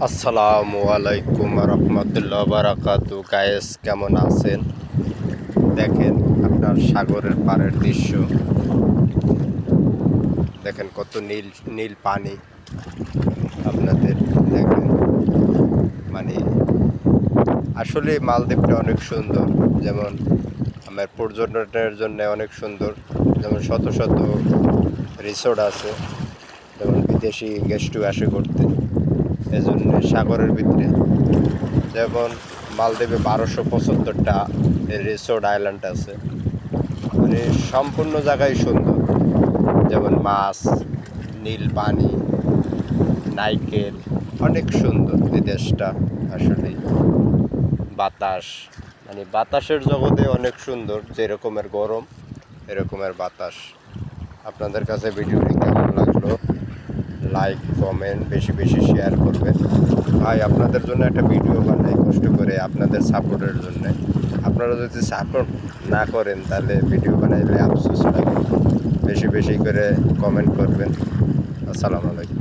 আসসালামু আলাইকুম রহমতুল্লাহ বারাকাতু। গায়েস কেমন আছেন? দেখেন আপনার সাগরের পাড়ের দৃশ্য, দেখেন কত নীল নীল পানি। আপনাদের দেখেন মানে আসলে মালদ্বীপটা অনেক সুন্দর। যেমন আমার পর্যটনের জন্য অনেক সুন্দর, যেমন শত শত রিসোর্ট আছে, যেমন বিদেশি গেস্টও আসে করতে। এজন্য সাগরের ভিতরে যেমন মালদ্বীপে 1275টা রিসোর্ট আইল্যান্ড আছে, মানে সম্পূর্ণ জায়গায় সুন্দর। যেমন মাছ, নীল পানি, নাইকেল, অনেক সুন্দর এই দেশটা আসলে। বাতাস, মানে বাতাসের জগতে অনেক সুন্দর, যেরকমের গরম এরকমের বাতাস। আপনাদের কাছে ভিডিওটি কেমন লাগলো? লাইক কমেন্ট বেশি বেশি শেয়ার করবেন। ভাই আপনাদের জন্য একটা ভিডিও বানাই কষ্ট করে, আপনাদের সাপোর্টের জন্য। আপনারা যদি সাপোর্ট না করেন তাহলে ভিডিও বানাইলে আফসোস লাগে। বেশি বেশি করে কমেন্ট করবেন। আসসালামু আলাইকুম।